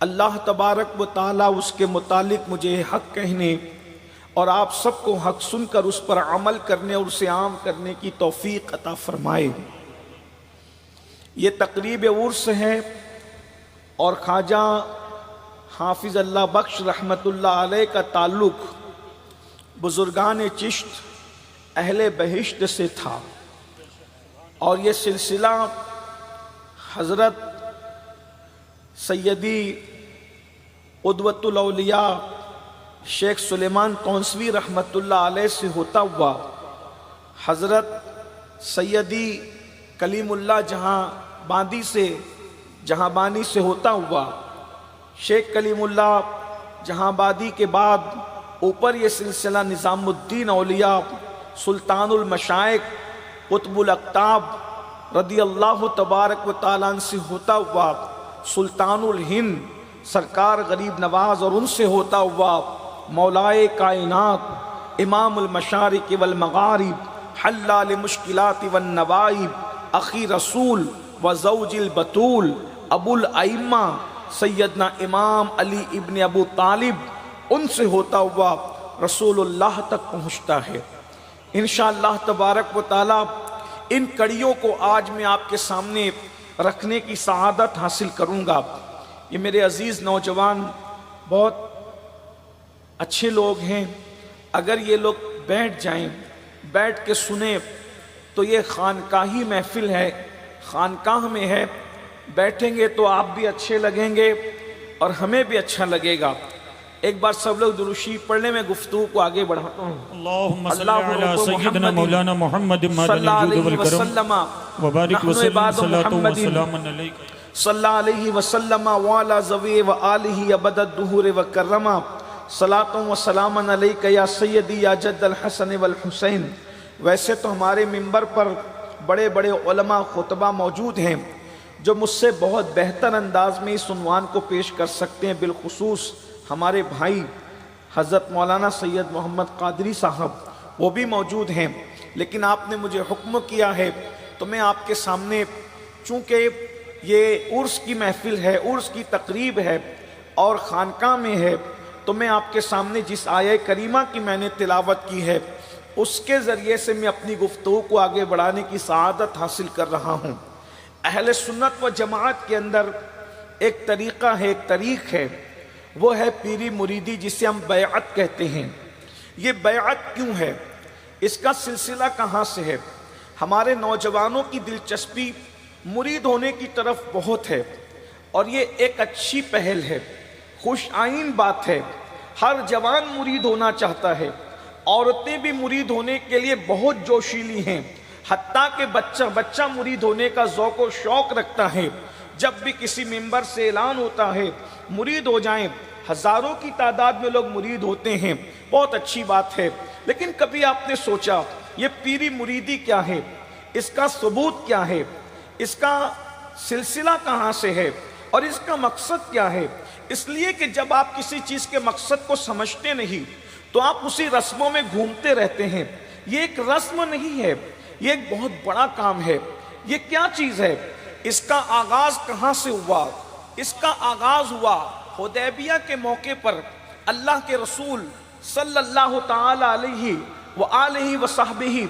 اللہ تبارک و تعالیٰ اس کے متعلق مجھے حق کہنے اور آپ سب کو حق سن کر اس پر عمل کرنے اور اسے عام کرنے کی توفیق عطا فرمائے۔ یہ تقریب عرس ہے اور خواجہ حافظ اللہ بخش رحمت اللہ علیہ کا تعلق بزرگان چشت اہل بہشت سے تھا، اور یہ سلسلہ حضرت سیدی قدوۃ الاولیاء شیخ سلیمان تونسوی رحمت اللہ علیہ سے ہوتا ہوا حضرت سیدی کلیم اللہ جہاں بانی سے ہوتا ہوا شیخ کلیم اللہ جہاں بادی کے بعد اوپر یہ سلسلہ نظام الدین اولیاء سلطان المشائق قطب الاقطاب رضی اللہ تبارک و تعالیٰ عنہ سے ہوتا ہوا سلطان الہند سرکار غریب نواز اور ان سے ہوتا ہوا مولائے کائنات امام المشارق والمغارب حلال مشکلات والنوائب اخی رسول و زوج البتول ابو الائمہ سیدنا امام علی ابن ابو طالب ان سے ہوتا ہوا رسول اللہ تک پہنچتا ہے۔ انشاءاللہ تبارک و تعالیٰ ان کڑیوں کو آج میں آپ کے سامنے رکھنے کی سعادت حاصل کروں گا۔ یہ میرے عزیز نوجوان بہت اچھے لوگ ہیں، اگر یہ لوگ بیٹھ جائیں بیٹھ کے سنیں تو یہ خانقاہی محفل ہے، خانقاہ میں ہے، بیٹھیں گے تو آپ بھی اچھے لگیں گے اور ہمیں بھی اچھا لگے گا۔ ایک بار سب لوگ درود شریف پڑھنے میں گفتگو کو آگے بڑھاتا ہوں۔ اللہم صلی علی سیدنا مولانا محمد مادن الجود والکرم وبارک وسلم صلاة و سلام علیک صلی اللہ علیہ وسلم وعلا زوی و آلہ ابد الدہور وکرما صلاة و سلام علیک یا سیدی یا جد الحسن والحسین۔ ویسے تو ہمارے منبر پر بڑے بڑے علماء خطبہ موجود ہیں جو مجھ سے بہت بہتر انداز میں اس عنوان کو پیش کر سکتے ہیں، بالخصوص ہمارے بھائی حضرت مولانا سید محمد قادری صاحب وہ بھی موجود ہیں، لیکن آپ نے مجھے حکم کیا ہے تو میں آپ کے سامنے، چونکہ یہ عرس کی محفل ہے، عرس کی تقریب ہے اور خانقاہ میں ہے، تو میں آپ کے سامنے جس آیہ کریمہ کی میں نے تلاوت کی ہے اس کے ذریعے سے میں اپنی گفتگو کو آگے بڑھانے کی سعادت حاصل کر رہا ہوں۔ اہل سنت و جماعت کے اندر ایک طریقہ ہے، ایک طریق ہے، وہ ہے پیری مریدی، جسے ہم بیعت کہتے ہیں۔ یہ بیعت کیوں ہے؟ اس کا سلسلہ کہاں سے ہے؟ ہمارے نوجوانوں کی دلچسپی مرید ہونے کی طرف بہت ہے، اور یہ ایک اچھی پہل ہے، خوش آئین بات ہے۔ ہر جوان مرید ہونا چاہتا ہے، عورتیں بھی مرید ہونے کے لیے بہت جوشیلی ہیں، حتیٰ کہ بچہ مرید ہونے کا ذوق و شوق رکھتا ہے۔ جب بھی کسی ممبر سے اعلان ہوتا ہے مرید ہو جائیں، ہزاروں کی تعداد میں لوگ مرید ہوتے ہیں، بہت اچھی بات ہے۔ لیکن کبھی آپ نے سوچا یہ پیری مریدی کیا ہے؟ اس کا ثبوت کیا ہے؟ اس کا سلسلہ کہاں سے ہے اور اس کا مقصد کیا ہے؟ اس لیے کہ جب آپ کسی چیز کے مقصد کو سمجھتے نہیں تو آپ اسی رسموں میں گھومتے رہتے ہیں۔ یہ ایک رسم نہیں ہے، یہ ایک بہت بڑا کام ہے۔ یہ کیا چیز ہے؟ اس کا آغاز کہاں سے ہوا؟ اس کا آغاز ہوا حدیبیہ کے موقع پر اللہ کے رسول صلی اللہ تعالی علیہ وآلہ وصحبہ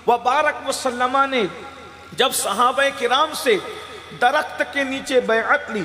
وبارک وسلم نے جب صحابہ کرام سے درخت کے نیچے بیعت لی،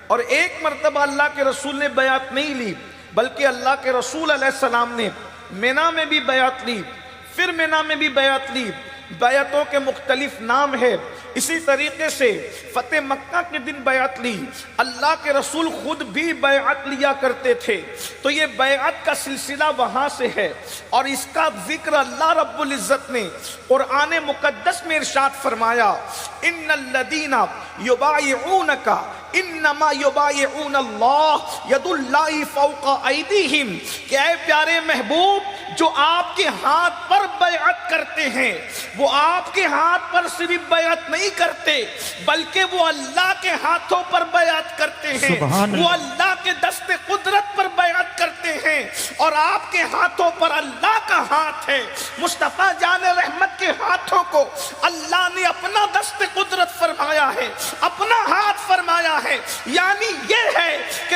اور ایک مرتبہ اللہ کے رسول نے بیعت نہیں لی بلکہ اللہ کے رسول علیہ السلام نے مینا میں بھی بیعت لی، پھر مینا میں بھی بیعت لی۔ بیعتوں کے مختلف نام ہے۔ اسی طریقے سے فتح مکہ کے دن بیعت لی، اللہ کے رسول خود بھی بیعت لیا کرتے تھے، تو یہ بیعت کا سلسلہ وہاں سے ہے۔ اور اس کا ذکر اللہ رب العزت نے قرآن مقدس میں ارشاد فرمایا، ان الذین یبایعونک انما یبایعون اللہ ید اللہ فوق ایدیہم، کہ اے پیارے محبوب جو آپ کے ہاتھ پر بیعت کرتے ہیں وہ آپ کے ہاتھ پر صرف بیعت نہیں کرتے بلکہ وہ اللہ کے ہاتھوں پر بیعت کرتے ہیں، وہ اللہ کے دست قدرت پر بیعت کرتے ہیں، اور آپ کے ہاتھوں پر اللہ کا ہاتھ ہے۔ مصطفیٰ جان رحمت کے ہاتھوں کو اللہ نے اپنا دست قدرت فرمایا ہے، اپنا ہاتھ فرمایا ہے۔ یعنی یہ ہے کہ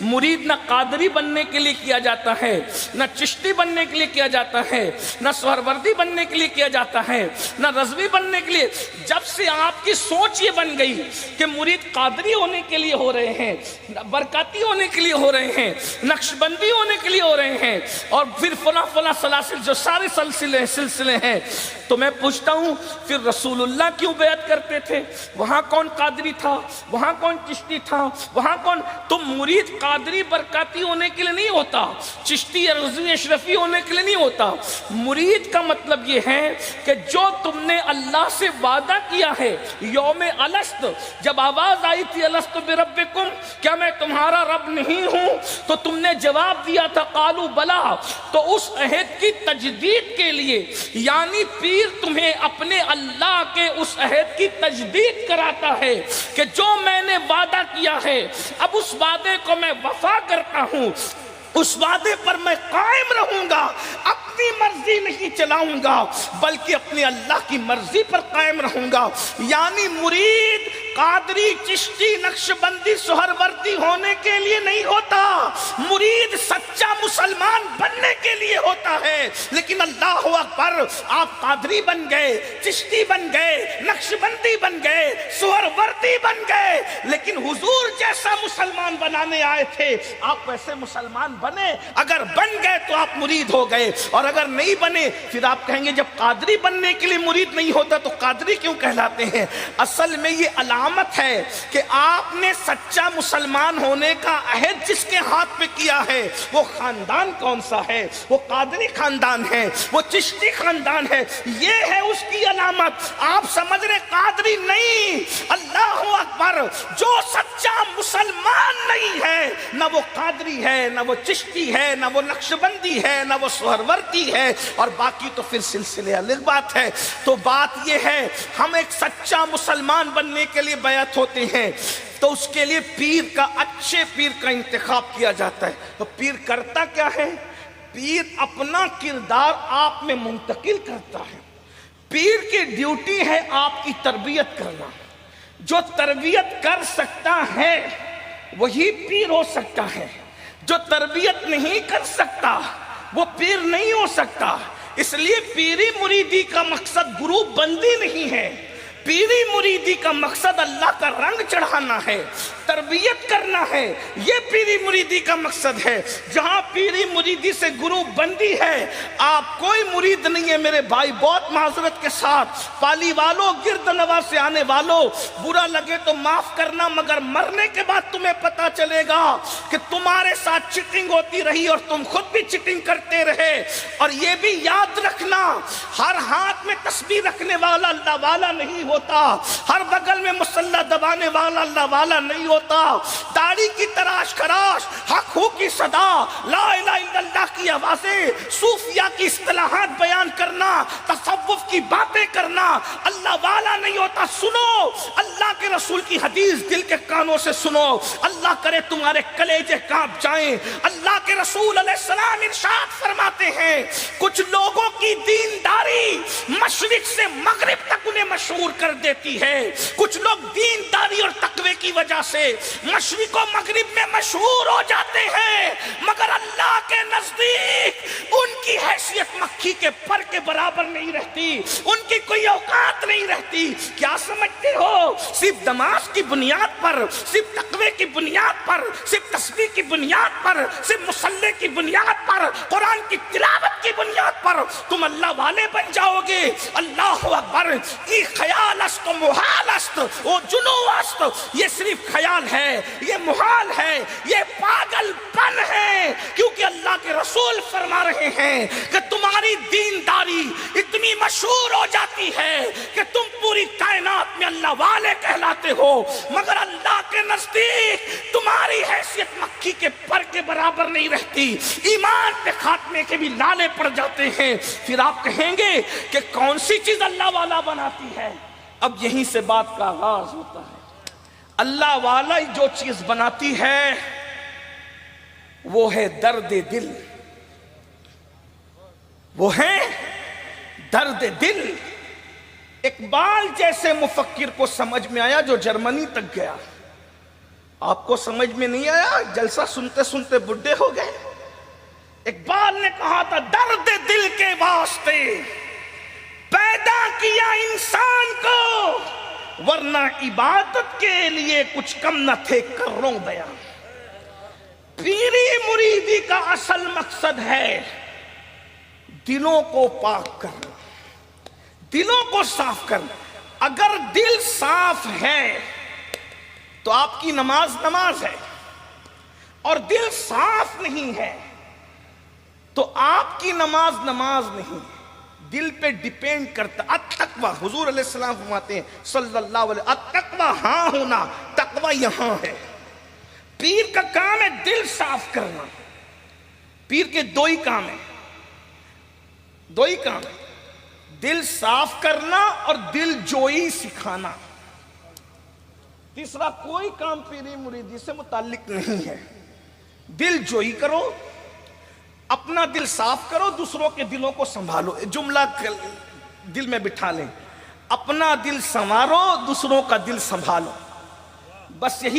مرید نہ قادری بننے کے لیے کیا جاتا ہے، نہ چشتی بننے کے لیے کیا جاتا ہے، نہ سہروردی بننے کے لیے کیا جاتا ہے، نہ رضوی بننے کے لیے۔ جب سے آپ کی سوچ یہ بن گئی کہ مرید قادری ہونے کے لیے ہو رہے ہیں، برکاتی ہونے کے لیے ہو رہے ہیں، نقشبندی ہونے کے لیے ہو رہے ہیں، اور پھر فلاں فلاں سلاسل جو سارے سلسلے ہیں، تو میں پوچھتا ہوں پھر رسول اللہ کیوں بیعت کرتے تھے؟ وہاں کون قادری تھا، وہاں کون چشتی تھا، وہاں کون؟ تو مرید قادری برکاتی ہونے کے لیے نہیں ہوتا، چشتی یا رضوی اشرفی ہونے کے لیے نہیں ہوتا۔ مرید کا مطلب یہ ہے کہ جو تم نے اللہ سے وعدہ کیا ہے یوم الست، جب آواز آئی تھی الست بربکم، کیا میں تمہارا رب نہیں ہوں؟ تو تم نے جواب دیا تھا قالوا بلا، تو اس عہد کی تجدید کے لیے، یعنی پیر تمہیں اپنے اللہ کے اس عہد کی تجدید کراتا ہے کہ جو میں نے وعدہ کیا ہے اب اس وعدے کو میں وفا کرتا ہوں، اس وعدے پر میں قائم رہوں گا، اپنی مرضی نہیں چلاؤں گا بلکہ اپنے اللہ کی مرضی پر قائم رہوں گا۔ یعنی مرید قادری، چشتی، نقشبندی، سہروردی ہونے کے لیے نہیں ہوتا، مرید سچا مسلمان بننے کے لیے ہوتا ہے۔ لیکن اللہ اکبر، آپ قادری بن گئے، چشتی بن گئے، نقشبندی بن گئے، سہروردی بن گئے، لیکن حضور جیسا مسلمان بنانے آئے تھے، آپ ویسے مسلمان بنے؟ اگر بن گئے تو آپ مرید ہو گئے، اور اگر نہیں بنے پھر آپ کہیں گے جب قادری بننے کے لیے مرید نہیں ہوتا تو قادری کیوں کہلاتے ہیں؟ اصل میں یہ علامت ہے کہ آپ نے سچا مسلمان ہونے کا عہد جس کے ہاتھ پہ کیا ہے وہ خاندان کون سا ہے؟ وہ قادری خاندان ہے، وہ چشتی خاندان ہے، یہ ہے اس کی علامت۔ آپ سمجھ رہے قادری نہیں، اللہ اکبر، جو سچا مسلمان نہیں ہے نہ وہ قادری ہے، نہ وہ چشتی ہے، نہ وہ نقشبندی ہے، نہ وہ سہروردی ہے، اور باقی تو پھر سلسلے الگ بات ہے۔ تو بات یہ ہے ہم ایک سچا مسلمان بننے کے لیے بیعت ہوتے ہیں تو اس کے لیے پیر کا، اچھے پیر کا انتخاب کیا جاتا ہے۔ تو پیر کرتا کیا ہے؟ پیر اپنا کردار آپ میں منتقل کرتا ہے۔ پیر کی ڈیوٹی ہے آپ کی تربیت کرنا۔ جو تربیت کر سکتا ہے وہی پیر ہو سکتا ہے، جو تربیت نہیں کر سکتا وہ پیر نہیں ہو سکتا۔ اس لیے پیری مریدی کا مقصد گروپ بندی نہیں ہے، پیری مریدی کا مقصد اللہ کا رنگ چڑھانا ہے، تربیت کرنا ہے، یہ پیری مریدی کا مقصد ہے۔ جہاں پیری مریدی سے گروپ بندی ہے، آپ کوئی مرید نہیں ہے میرے بھائی، بہت معذرت کے ساتھ، پالی والوں، گرد نواز سے آنے والوں، برا لگے تو معاف کرنا، مگر مرنے کے بعد تمہیں پتا چلے گا کہ تمہارے ساتھ چٹنگ ہوتی رہی اور تم خود بھی چٹنگ کرتے رہے۔ اور یہ بھی یاد رکھنا، ہر ہاتھ میں تسبیح رکھنے والا اللہ والا نہیں ہوتا، ہر بغل میں مصلی دبانے والا اللہ والا نہیں ہوتا۔ داڑھی کی تراش خراش، حق ہو کی صدا، لا الہ الا اللہ کی آوازیں، صوفیہ کی اصطلاحات بیان کرنا، تصوف کی باتیں کرنا اللہ والا نہیں ہوتا۔ سنو اللہ کے رسول کی حدیث، دل کے کانوں سے سنو، اللہ کرے تمہارے کلیجے کانپ جائیں۔ اللہ کے رسول علیہ السلام ارشاد فرماتے ہیں کچھ لوگوں کی دینداری مشرق سے مغرب تک انہیں مشہور کر دیتی ہے۔ کچھ لوگ دینداری اور تقوی کی وجہ سے مشرق و مغرب میں مشہور ہو جاتے ہیں، مگر اللہ کے نزدیک ان کی حیثیت مکھی کے پر کے برابر نہیں رہتی، ان کی کوئی اوقات نہیں رہتی۔ کیا سمجھتے ہو؟ صرف نماز کی بنیاد پر، صرف تقوی کی بنیاد پر، صرف تسبیح کی بنیاد پر، صرف مصلی کی بنیاد پر، قرآن کی تلاوت کی بنیاد پر تم اللہ والے بن جاؤ گے؟ اللہ اکبر، یہ خیال است و محال است و جنو است، یہ صرف خیال ہے، یہ محال ہے، یہ پاگل پن ہے، کیونکہ اللہ کے رسول فرما رہے ہیں کہ تمہاری دینداری اتنی مشہور ہو جاتی ہے کہ تم پوری کائنات میں اللہ والے کہلاتے ہو، مگر اللہ کے نزدیک تمہاری حیثیت مکھی کے پر کے برابر نہیں رہتی، ایمان پہ خاتمے کے بھی لالے پڑ جاتے ہیں۔ پھر آپ کہیں گے کہ کون سی چیز اللہ والا بناتی ہے؟ اب یہیں سے بات کا آغاز ہوتا ہے۔ اللہ والا جو چیز بناتی ہے وہ ہے درد دل، وہ ہے درد دل۔ اقبال جیسے مفکر کو سمجھ میں آیا جو جرمنی تک گیا، آپ کو سمجھ میں نہیں آیا؟ جلسہ سنتے سنتے بڈھے ہو گئے۔ اقبال نے کہا تھا درد دل کے واسطے پیدا کیا انسان کو، ورنہ عبادت کے لیے کچھ کم نہ تھے کروں بیان۔ پیری مریدی کا اصل مقصد ہے دلوں کو پاک کرنا، دلوں کو صاف کرنا۔ اگر دل صاف ہے تو آپ کی نماز نماز ہے، اور دل صاف نہیں ہے تو آپ کی نماز نماز نہیں، دل پہ ڈیپینڈ کرتا۔ التقویٰ، حضور علیہ السلام فرماتے ہیں صلی اللہ علیہ وسلم، التقویٰ ہاں ہونا، تقویٰ یہاں ہے۔ پیر کا کام ہے دل صاف کرنا۔ پیر کے دو ہی کام ہیں، دو ہی کام ہے، دل صاف کرنا اور دل جوئی سکھانا۔ تیسرا کوئی کام پیری مریدی سے متعلق نہیں ہے۔ دل جوئی کرو، اپنا دل صاف کرو، دوسروں کے دلوں کو سنبھالو۔ جملہ دل میں بٹھا لیں، اپنا دل سنوارو، دوسروں کا دل سنبھالو، بس یہی